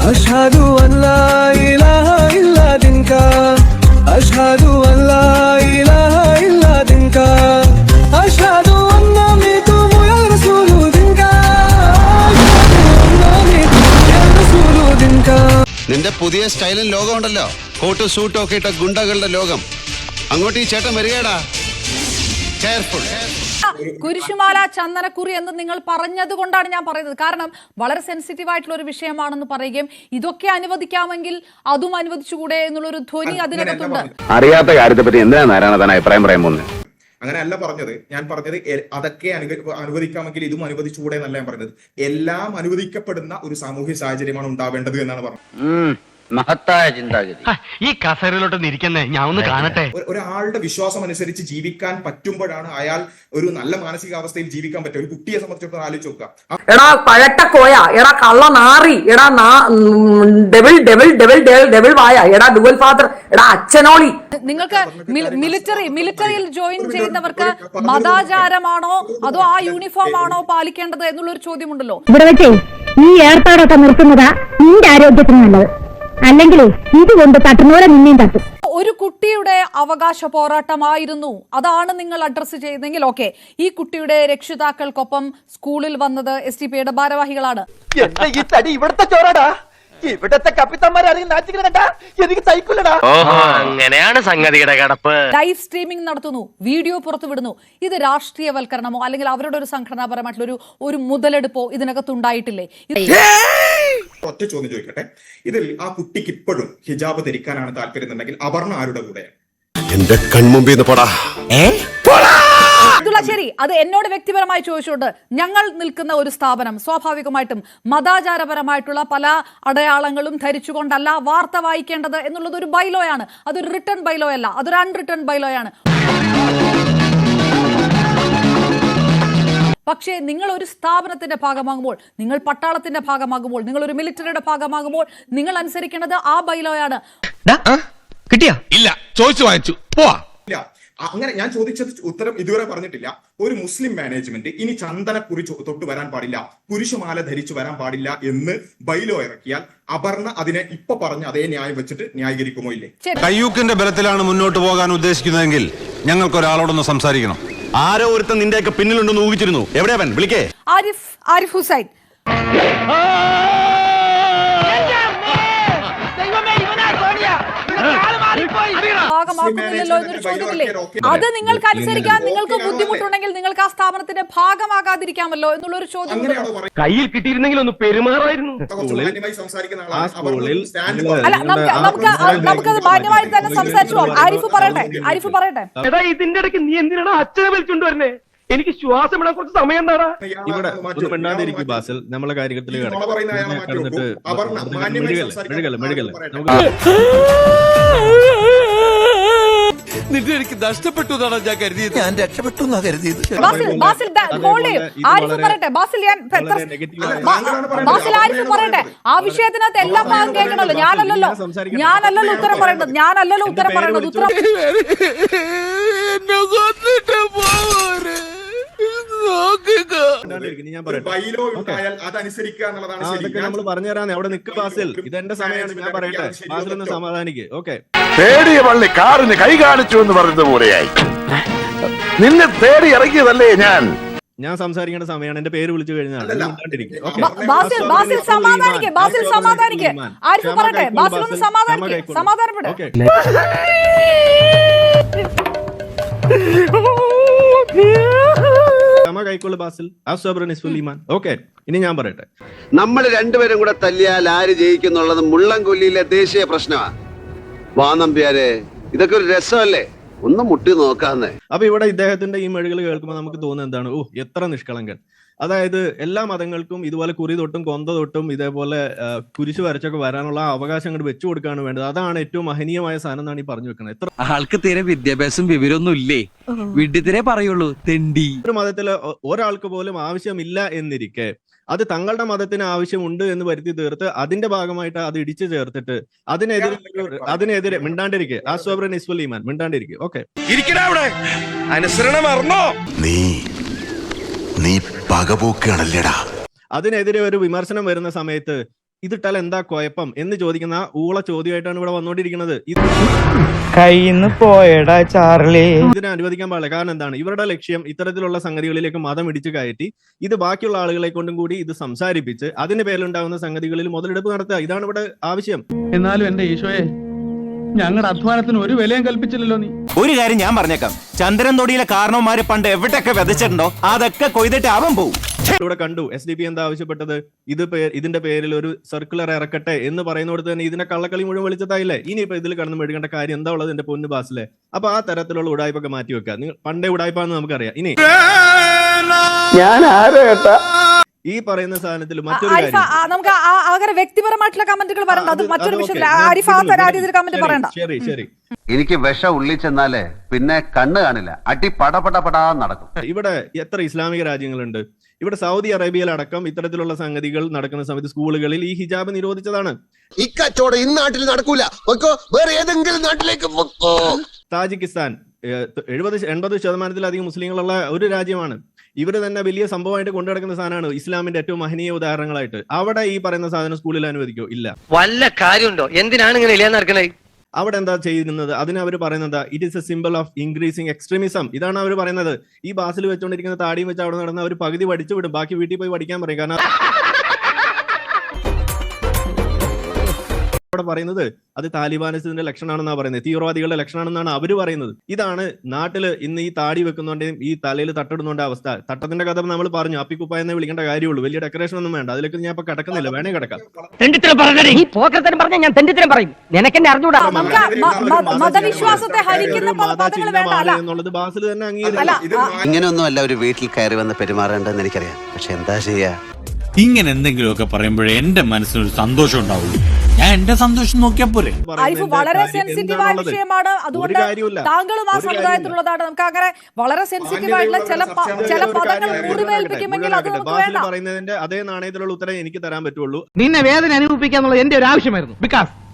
अशहदु अल्ला इलाहा इल्ला दिन का अशहदु अल्ला इलाहा इल्ला दिन का अशहदु अन्ना मितुमु या रसूलु दिन का दिन का നിന്റെ പുതിയ സ്റ്റൈലും ലോകം ഉണ്ടല്ലോ, കോട്ടും സൂട്ടും ഒക്കെ ഇട്ട ഗുണ്ടകളുടെ ലോകം. അങ്ങോട്ട് ഈ ചേട്ടൻ വരികടാ, കെയർഫുൾ. കുരിശുമാല ചന്ദനക്കുറി എന്ന് നിങ്ങൾ പറഞ്ഞത് കൊണ്ടാണ് ഞാൻ പറയുന്നത്. കാരണം വളരെ സെൻസിറ്റീവ് ആയിട്ടുള്ള ഒരു വിഷയമാണെന്ന് പറയുകയും ഇതൊക്കെ അനുവദിക്കാമെങ്കിൽ അതും അനുവദിച്ചുകൂടെ എന്നുള്ളൊരു ധ്വനി അതിനകത്തുണ്ട്. അറിയാത്ത കാര്യത്തെ പറ്റി എന്തിനാണ് നാരായണ താൻ അഭിപ്രായം പറയാൻ പോകുന്നത്? അങ്ങനെയല്ല പറഞ്ഞത്. ഞാൻ പറഞ്ഞത് അതൊക്കെ അനുവദിക്കാമെങ്കിൽ ഇതും അനുവദിച്ചുകൂടെ എന്നല്ല ഞാൻ പറഞ്ഞത്. എല്ലാം അനുവദിക്കപ്പെടുന്ന ഒരു സാമൂഹ്യ സാഹചര്യമാണ് ഉണ്ടാവേണ്ടത് എന്നാണ് പറഞ്ഞത്. മഹത്തായ ചിന്താഗതി. ഈ കസേരയിലോട്ട് ഇരിക്കുന്നേ ഞാൻ ഒന്ന് കാണട്ടെ. ഒരാളുടെ വിശ്വാസം അനുസരിച്ച് ജീവിക്കാൻ പറ്റുമ്പോഴാണ് അയാൾ ഒരു നല്ല മാനസികാവസ്ഥയിൽ ജീവിക്കാൻ പറ്റും. ഒരു കുട്ടിയെ സംബന്ധിച്ചിടത്തോളം ആലോചിച്ച് നോക്കുക. എടാ പഴട്ട കോയ, എടാ കള്ള നാറി, എടാ ഡെവിൾ ഡെവിൾ ഡെവിൾ ഡെവിൾ വായ, എടാ ഡുവൽ ഫാദർ, എടാ അച്ഛനോളി. നിങ്ങൾക്ക് മിലിറ്ററിയിൽ ജോയിൻ ചെയ്യുന്നവർക്ക് മതാചാരമാണോ അതോ ആ യൂണിഫോം ആണോ പാലിക്കേണ്ടത് എന്നുള്ളൊരു ചോദ്യമുണ്ടല്ലോ. ഇവിടെ വെച്ചേ ഈ ഏർപ്പാടൊക്കെ നിർത്തുന്നതാ നിന്റെ ആരോഗ്യത്തിന് നല്ലത്. അല്ലെങ്കിൽ ഇതുകൊണ്ട് തട്ടുന്നവരെ നിന്നെയും തട്ടും. ഒരു കുട്ടിയുടെ അവകാശ പോരാട്ടമായിരുന്നു, അതാണ് നിങ്ങൾ അഡ്രസ് ചെയ്തെങ്കിൽ ഓക്കെ. ഈ കുട്ടിയുടെ രക്ഷിതാക്കൾക്കൊപ്പം സ്കൂളിൽ വന്നത് SDPIയുടെ ഭാരവാഹികളാണ്. ഇവിടുത്തെ ചോറാടാ, ഇവിടത്തെ എനിക്ക് സൈക്കിളടാ. അങ്ങനെയാണ് സംഗതിയുടെ കിടപ്പ്. ലൈവ് സ്ട്രീമിംഗ് നടത്തുന്നു, വീഡിയോ പുറത്തുവിടുന്നു. ഇത് രാഷ്ട്രീയവൽക്കരണമോ അല്ലെങ്കിൽ അവരുടെ ഒരു സംഘടനാപരമായിട്ടുള്ള ഒരു മുതലെടുപ്പോ ഇതിനകത്തുണ്ടായിട്ടില്ലേ? ഒറ്റ ചോദ്യം ചോദിക്കട്ടെ, ഇതിൽ ആ കുട്ടിക്ക് ഇപ്പോഴും ഹിജാബ് ധരിക്കാനാണ് താല്പര്യം എന്നുണ്ടെങ്കിൽ അപർണ ആരുടെ കൂടെയാണ്? എന്റെ കൺമുമ്പിൽ ശരി, അത് എന്നോട് വ്യക്തിപരമായി ചോദിച്ചുകൊണ്ട് ഞങ്ങൾ നിൽക്കുന്ന ഒരു സ്ഥാപനം സ്വാഭാവികമായിട്ടും മതാചാരപരമായിട്ടുള്ള പല അടയാളങ്ങളും ധരിച്ചുകൊണ്ടല്ല വാർത്ത വായിക്കേണ്ടത് എന്നുള്ളത് ഒരു ബൈലോയാണ്. അതൊരു റിട്ടേൺ ബൈലോ അല്ല, അതൊരു അൺറിട്ടേൺ ബൈലോയാണ്. പക്ഷേ നിങ്ങൾ ഒരു സ്ഥാപനത്തിന്റെ ഭാഗമാകുമ്പോൾ, നിങ്ങൾ പട്ടാളത്തിന്റെ ഭാഗമാകുമ്പോൾ, നിങ്ങൾ ഒരു മിലിറ്ററിയുടെ ഭാഗമാകുമ്പോൾ നിങ്ങൾ അനുസരിക്കേണ്ടത് ആ ബൈലോയാണ്. കിട്ടിയാ? ഇല്ല, ചോദിച്ചു വാങ്ങിച്ചു പോവാ. ഇല്ല, അങ്ങനെ ഞാൻ ചോദിച്ചത് ഉത്തരം ഇതുവരെ പറഞ്ഞിട്ടില്ല. ഒരു മുസ്ലിം മാനേജ്മെന്റ് ഇനി ചന്ദനക്കുറി തൊട്ട് വരാൻ പാടില്ല, കുരിശുമാല ധരിച്ചു വരാൻ പാടില്ല എന്ന് ബൈലോ ഇറക്കിയാൽ അപർണ അതിനെ ഇപ്പൊ പറഞ്ഞ അതേ ന്യായം വെച്ചിട്ട് ന്യായീകരിക്കുമോ ഇല്ലേ? കയ്യൂക്കിന്റെ ബലത്തിലാണ് മുന്നോട്ട് പോകാൻ ഉദ്ദേശിക്കുന്നതെങ്കിൽ ഞങ്ങൾക്ക് ഒരാളോടൊന്ന് സംസാരിക്കണം. ആരോ ഒരുത്തൻ നിന്റെയൊക്കെ പിന്നിലുണ്ടെന്ന് ഊഹിച്ചിരുന്നു. എവിടെയാവൻ? വിളിക്കേ. ആരിഫ് ഹുസൈൻ. ഭാഗമാക്കുന്നില്ലല്ലോ എന്നൊരു ചോദ്യമില്ലേ? അത് നിങ്ങൾക്ക് അനുസരിക്കാൻ നിങ്ങൾക്ക് ബുദ്ധിമുട്ടുണ്ടെങ്കിൽ നിങ്ങൾക്ക് ആ സ്ഥാപനത്തിന്റെ ഭാഗമാകാതിരിക്കാമല്ലോ എന്നുള്ളൊരു ചോദ്യം. കയ്യിൽ കിട്ടിയിരുന്നെങ്കിൽ ഒന്ന് പെരുമാറായിരുന്നു. അല്ല, നമുക്കത് മാന്യമായി തന്നെ സംസാരിച്ചു പോവാം. ആരിഫ് പറയട്ടെ. എടാ, ഇതിന്റെ ഇടയ്ക്ക് നീ എന്തിനാണ് അച്ഛനെ വിളിച്ചുകൊണ്ടുവരുന്നേ? എനിക്ക് ശ്വാസം ഇടാൻ കുറച്ച് സമയം എന്താടാ. ഇവിടെ ഒന്ന് പെണ്ണാതിരിക്കും ബാസിൽ, നമ്മളെ കാര്യത്തിൽ നിന്റെ എനിക്ക് നഷ്ടപ്പെട്ടു എന്നാണ് ഞാൻ കരുതിയത്. ഞാൻ രക്ഷപ്പെട്ടു എന്നാ കരുതിയത്. ആരിഫ് പറയട്ടെ. ആ വിഷയത്തിനകത്ത് എല്ലാ ഭാഗം കേൾക്കണല്ലോ. ഞാനല്ലല്ലോ ഉത്തരം പറയേണ്ടത്. ഉത്തരം നമ്മൾ പറഞ്ഞു തരാന്ന്. അവിടെ നിക്ക് ബാസിൽ, ഇതെന്റെ സമയമാണ്. ഞാൻ പറയട്ടെ, ബാസിൽ ഒന്ന് സമാധാനിക്ക്. ഓക്കെ, തേടിയ പള്ളി കാറിന് കൈ കാണിച്ചു എന്ന് പറഞ്ഞത് പോലെയായി. നിന്നെ തേടി ഇറങ്ങിയതല്ലേ ഞാൻ സംസാരിക്കേണ്ട സമയമാണ്. എന്റെ പേര് വിളിച്ചു കഴിഞ്ഞാൽ സമാധാനിക്ക്. ആരിഫ് പറയട്ടെ. ബാസിൽ ഒന്ന് സമാധാനപ്പെടെ. കൈക്കൊള്ളു ബാസിൽ. ഓക്കെ, ഇനി ഞാൻ പറയട്ടെ. നമ്മൾ രണ്ടുപേരും കൂടെ തല്ലിയാൽ ആര് ജയിക്കുന്നുള്ളത് മുള്ളം കൊല്ലിയിലെ ദേശീയ പ്രശ്നമാണ്. വാനമ്പ്യാരെ, ഇതൊക്കെ ഒരു രസമല്ലേ? ഒന്ന് മുട്ടി നോക്കാന്നേ. അപ്പൊ ഇവിടെ ഇദ്ദേഹത്തിന്റെ ഈ മെഴുകൾ കേൾക്കുമ്പോൾ നമുക്ക് തോന്നുന്നത് എന്താണ്? ഓ, എത്ര നിഷ്കളങ്കൻ. അതായത് എല്ലാ മതങ്ങൾക്കും ഇതുപോലെ കുറി തൊട്ടും കൊന്ത തൊട്ടും ഇതേപോലെ കുരിശു വരച്ചൊക്കെ വരാനുള്ള അവകാശം അങ്ങോട്ട് വെച്ചു കൊടുക്കുകയാണ് വേണ്ടത്. അതാണ് ഏറ്റവും മഹനീയമായ സാധനം എന്നാണ് ഈ പറഞ്ഞു വെക്കുന്നത്. എത്ര ആൾക്ക് തീരെ വിദ്യാഭ്യാസം വിവരമൊന്നും ഇല്ലേ? വിഡ്ഢിത്തിരെ പറയുള്ളൂ, തെണ്ടി. ഒരു മതത്തില് ഒരാൾക്ക് പോലും ആവശ്യമില്ല എന്നിരിക്കെ അത് തങ്ങളുടെ മതത്തിന് ആവശ്യമുണ്ട് എന്ന് വരുത്തി തീർത്ത് അതിന്റെ ഭാഗമായിട്ട് അത് ഇടിച്ചു ചേർത്തിട്ട് അതിനെതിരെ മിണ്ടാണ്ടിരിക്കെ. ആസ്വബ്രൻ ഇസ്വൽ ഈമാൻ, മിണ്ടാണ്ടിരിക്കെ. ഓക്കെ, നീ പകപോക്കാണല്ലേടാ. അതിനെതിരെ ഒരു വിമർശനം വരുന്ന സമയത്ത് ഇതിട്ടാൽ എന്താ കുഴപ്പം എന്ന് ചോദിക്കുന്ന ആ ഊള ചോദ്യമായിട്ടാണ് ഇവിടെ വന്നുകൊണ്ടിരിക്കുന്നത്. കയ്യിന്ന് പോയടാ ചാർലി. ഇതിനെ അനുവദിക്കാൻ പാടില്ല. കാരണം എന്താണ്, ഇവരുടെ ലക്ഷ്യം ഇത്തരത്തിലുള്ള സംഗതികളിലേക്ക് മതം ഇടിച്ചു കയറ്റി ഇത് ബാക്കിയുള്ള ആളുകളെ കൊണ്ടും കൂടി ഇത് സംസാരിപ്പിച്ച് അതിന് പേരിലുണ്ടാകുന്ന സംഗതികളിൽ മുതലെടുപ്പ് നടത്തുക. ഇതാണ് ഇവിടെ ആവശ്യം. എന്നാലും എന്റെ ഈശോയെ, ഞങ്ങളുടെ അധ്വാനത്തിന് ഒരു വിലയും കൽപ്പിച്ചില്ലല്ലോ നീ. ഒരു കാര്യം ഞാൻ പറഞ്ഞേക്കാം, ചന്ദ്രൻ തൊടിയിലെ കാരണവന്മാര് പണ്ട് എവിടെയൊക്കെ വിതച്ചിട്ടുണ്ടോ അതൊക്കെ കൊയ്തിട്ട് അവൻ പോവും. ഇവിടെ കണ്ടു SDP എന്താ ആവശ്യപ്പെട്ടത്, ഇതിന്റെ പേരിൽ ഒരു സർക്കുലർ ഇറക്കട്ടെ എന്ന് പറയുന്നിടത്ത് തന്നെ ഇതിനെ കള്ളക്കളി മുഴുവൻ വിളിച്ചതായില്ലേ. ഇനിയിപ്പോ ഇതിൽ കടന്നു മെഴുകേണ്ട കാര്യം എന്താ ഉള്ളത് എന്റെ പൊന്നു ബാസിലെ? അപ്പൊ ആ തരത്തിലുള്ള ഉടായ്പൊക്കെ മാറ്റി വെക്കുക. നിങ്ങൾ പണ്ടേ ഉടായ്പാന്ന് നമുക്കറിയാം. ഇനി ഞാൻ ആരേട്ടാ ഈ പറയുന്ന സാധനത്തിൽ മറ്റൊരു നമുക്ക് അങ്ങനെ വ്യക്തിപരമായിട്ടുള്ള കമന്റുകൾ പറയണ്ട, അത് മറ്റൊരു വിഷയത്തിൽ. ശരി ശരി, എനിക്ക് വിഷം ഉള്ളിൽ ചെന്നാലേ പിന്നെ കണ്ണ് കാണില്ല, അടി പടപടപടാ നടക്കും. ഇവിടെ എത്ര ഇസ്ലാമിക രാജ്യങ്ങളുണ്ട്? ഇവിടെ സൗദി അറേബ്യയിലടക്കം ഇത്തരത്തിലുള്ള സംഗതികൾ നടക്കുന്ന സമയത്ത് സ്കൂളുകളിൽ ഈ ഹിജാബ് നിരോധിച്ചതാണ്. ഈ കച്ചവടം ഈ നാട്ടിൽ നടക്കൂല, വേറെ ഏതെങ്കിലും നാട്ടിലേക്ക്. താജിക്കിസ്ഥാൻ 70-80% മുസ്ലിങ്ങളുള്ള ഒരു രാജ്യമാണ്. ഇവര് തന്നെ വലിയ സംഭവമായിട്ട് കൊണ്ടുനടക്കുന്ന സാധനമാണ് ഇസ്ലാമിന്റെ ഏറ്റവും മഹനീയ ഉദാഹരണങ്ങളായിട്ട്. അവിടെ ഈ പറയുന്ന സാധനം സ്കൂളിൽ അനുവദിക്കോ? ഇല്ല. വല്ല കാര്യമുണ്ടോ? എന്തിനാണ് ഇങ്ങനെ ഇല്ലാന്ന് നടക്കണേ? അവിടെ എന്താ ചെയ്യുന്നത്? അതിന് അവർ പറയുന്നത് it is A symbol of increasing extremism. ഇതാണ് അവർ പറയുന്നത്. ഈ ബാസിൽ വെച്ചുകൊണ്ടിരിക്കുന്ന താടിയും വെച്ച് അവിടെ നടന്ന അവർ പകുതി പഠിച്ചു വിടും, ബാക്കി വീട്ടിൽ പോയി പഠിക്കാൻ പറയും. കാരണം അവിടെ പറയുന്നത് അത് താലിബാനിസത്തിന്റെ ലക്ഷണമാണെന്നാണ് പറയുന്നത്, തീവ്രവാദികളുടെ ലക്ഷണമാണെന്നാണ് അവർ പറയുന്നത്. ഇതാണ് നാട്ടില് ഇന്ന് ഈ താടി വെക്കുന്നോണ്ടെയും ഈ തലയിൽ തട്ടിടുന്നോണ്ട അവസ്ഥ. തട്ടത്തിന്റെ കഥ നമ്മൾ പറഞ്ഞു, അപ്പിക്കുപ്പ എന്നേ വിളിക്കേണ്ട കാര്യമുള്ളൂ, വലിയ ഡെക്കറേഷൻ ഒന്നും വേണ്ട. അതിലേക്ക് ഞാൻ ഇപ്പൊ കിടക്കുന്നില്ല, വേണേ കിടക്കാം. മതവിശ്വാസത്തെ ഹരിക്കുന്ന പദങ്ങൾ വേണ്ട എന്നുള്ളത് ബാസിൽ തന്നെ അംഗീകരിക്കും. ഇങ്ങനെയൊന്നും അല്ല ഒരു വീട്ടിൽ കയറി വന്ന് പെരുമാറേണ്ടതെന്ന് എനിക്കറിയാം, പക്ഷെ എന്താ ചെയ്യാ? ഇങ്ങനെ എന്തെങ്കിലുമൊക്കെ പറയുമ്പോഴേ എന്റെ മനസ്സിനൊരു സന്തോഷം ഉണ്ടാവുള്ളൂ. ഞാൻ എന്റെ സന്തോഷം നോക്കിയാ പോരെ. വളരെ സെൻസിറ്റീവായ വിഷയമാണ്, അതുകൊണ്ട് താങ്കളും ആ സമുദായത്തിലുള്ളതാണ്. നമുക്ക് അങ്ങനെ വളരെ സെൻസിറ്റീവ് ആയിട്ടുള്ള ചില പദങ്ങൾ മുറിവേൽപ്പിക്കുമെങ്കിൽ അത് നമുക്ക് വേണ്ട. പറയുന്നതിന്റെ അതേ നാണയത്തിലുള്ള ഉത്തരം എനിക്ക് തരാൻ പറ്റുള്ളൂ. നിന്നെ വേദന അനുഭവിപ്പിക്കാന്നുള്ള എന്റെ ഒരു ആവശ്യമായിരുന്നു. ബിക്കോസ്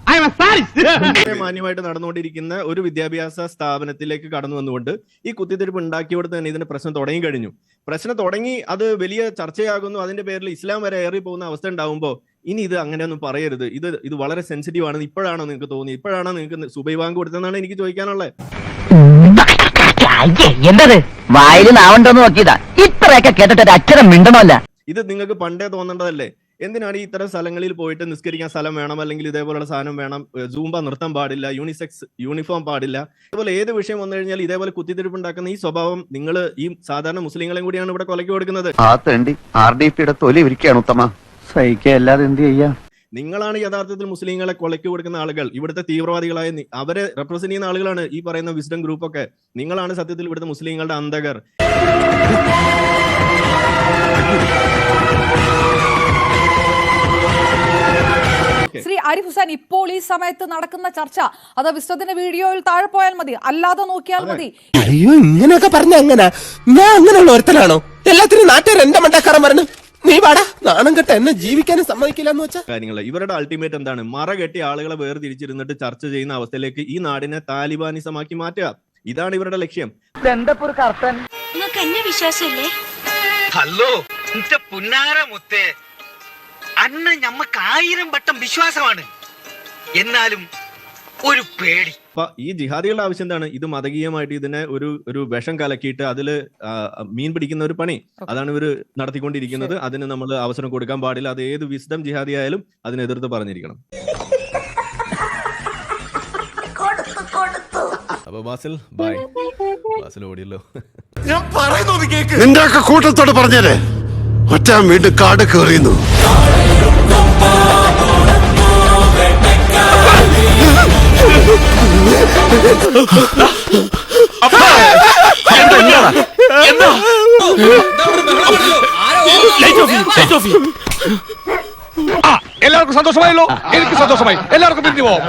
മാന്യമായിട്ട് നടന്നുകൊണ്ടിരിക്കുന്ന ഒരു വിദ്യാഭ്യാസ സ്ഥാപനത്തിലേക്ക് കടന്നു വന്നുകൊണ്ട് ഈ കുത്തിത്തിരിപ്പ് ഉണ്ടാക്കിയോടത്ത് തന്നെ ഇതിന്റെ പ്രശ്നം തുടങ്ങി കഴിഞ്ഞു. പ്രശ്നം തുടങ്ങി, അത് വലിയ ചർച്ചയാകുന്നു. അതിന്റെ പേരിൽ ഇസ്ലാം വരെ ഏറി പോകുന്ന അവസ്ഥ ഉണ്ടാവുമ്പോൾ ഇനി ഇത് അങ്ങനെയൊന്നും പറയരുത്, ഇത് വളരെ സെൻസിറ്റീവ് ആണെന്ന് ഇപ്പോഴാണോ നിങ്ങൾക്ക് തോന്നി? ഇപ്പോഴാണോ നിങ്ങൾക്ക് സുബൈ ബാങ്ക് കൊടുത്തതെന്നാണ് എനിക്ക് ചോദിക്കാനുള്ളത്. എന്തത് വായിൽ നാവണ്ടോന്ന് നോക്കിയതാ, ഇത്രയൊക്കെ കേട്ടിട്ട് അക്ഷരം മിണ്ടണമല്ല. ഇത് നിങ്ങൾക്ക് പണ്ടേ തോന്നേണ്ടതല്ലേ? എന്തിനാണ് ഈ ഇത്തരം സ്ഥലങ്ങളിൽ പോയിട്ട് നിസ്കരിക്കാൻ സ്ഥലം വേണം, അല്ലെങ്കിൽ ഇതേപോലുള്ള സാധനം വേണം, സൂംബ നൃത്തം പാടില്ല, യൂണിസെക്സ് യൂണിഫോം പാടില്ല, ഇതുപോലെ ഏത് വിഷയം വന്നു കഴിഞ്ഞാൽ ഇതേപോലെ കുത്തിത്തിരിപ്പ് ഉണ്ടാക്കുന്ന ഈ സ്വഭാവം നിങ്ങൾ ഈ സാധാരണ മുസ്ലിങ്ങളെയും കൂടിയാണ് ഇവിടെ കൊലയ്ക്ക് കൊടുക്കുന്നത്. RDPയുടെ തൊലി ഇരിക്കുകയാണ് ഉത്തമ, സഹിക്കല്ലാതെ എന്ത് ചെയ്യാ? നിങ്ങളാണ് യഥാർത്ഥത്തിൽ മുസ്ലിങ്ങളെ കൊലയ്ക്ക് കൊടുക്കുന്ന ആളുകൾ. ഇവിടുത്തെ തീവ്രവാദികളായ അവരെ റെപ്രസെന്റ് ചെയ്യുന്ന ആളുകളാണ് ഈ പറയുന്ന വിസ്ഡം ഗ്രൂപ്പ് ഒക്കെ. നിങ്ങളാണ് സത്യത്തിൽ ഇവിടുത്തെ മുസ്ലിങ്ങളുടെ അന്തകർ. ശ്രീ ആരിഫ് ഹുസൈൻ, ഇപ്പോൾ ഈ സമയത്ത് നടക്കുന്ന ചർച്ച അത് വിസ്തത്തിന്റെ വീഡിയോയിൽ താഴെ പോയാൽ മതി, അല്ലാതെ നോക്കിയാൽ മതി. അയ്യോ, ഇങ്ങനെയൊക്കെ പറഞ്ഞ അങ്ങനെ ഞാൻ അങ്ങനെയുള്ള ഒരുത്തനാണോ? എല്ലാത്തിനും നാട്ടുകാർ എന്റെ മണ്ടക്കാരൻ പറഞ്ഞു നീ വാടാ, നാണം കെട്ട എന്നെ ജീവിക്കാനും സമ്മതിക്കില്ല എന്ന് വെച്ചാൽ കാര്യങ്ങൾ. ഇവരുടെ അൾട്ടിമേറ്റ് എന്താണ്? മറ കെട്ടി ആളുകളെ വേർതിരിച്ചിരുന്നിട്ട് ചർച്ച ചെയ്യുന്ന അവസ്ഥയിലേക്ക് ഈ നാടിനെ താലിബാനിസമാക്കി മാറ്റുക. ഇതാണ് ഇവരുടെ ലക്ഷ്യം. വിശ്വാസമില്ലേ? ഹലോ പുന്നാരമുത്തേ, അന്ന് ഞമ്മക്ക് 1000 വട്ടം വിശ്വാസമാണ്, എന്നാലും ഒരു പേടി. അപ്പൊ ഈ ജിഹാദികളുടെ ആവശ്യം എന്താണ്? ഇത് മതകീയമായിട്ട് ഇതിനെ ഒരു വിഷം കലക്കിയിട്ട് അതില് മീൻ പിടിക്കുന്ന ഒരു പണി, അതാണ് ഇവര് നടത്തിക്കൊണ്ടിരിക്കുന്നത്. അതിന് നമ്മൾ അവസരം കൊടുക്കാൻ പാടില്ല. അത് ഏത് വിസ്ഡം ജിഹാദി ആയാലും അതിനെതിർത്ത് പറഞ്ഞിരിക്കണം. അപ്പൊ ബാസിൽ ബൈ. ബാസിൽ ഓടിയല്ലോ. ഞാൻ പറയുന്നത് കേക്ക്. നിന്റെ ഒക്കെ കൂട്ടത്തോട് പറഞ്ഞേരെ ഒറ്റ വീണ്ടും കാട് കയറിയുന്നു. എല്ലാവർക്കും സന്തോഷമായല്ലോ? എനിക്ക് സന്തോഷമായി. എല്ലാവർക്കും പിരിഞ്ഞു പോവാം.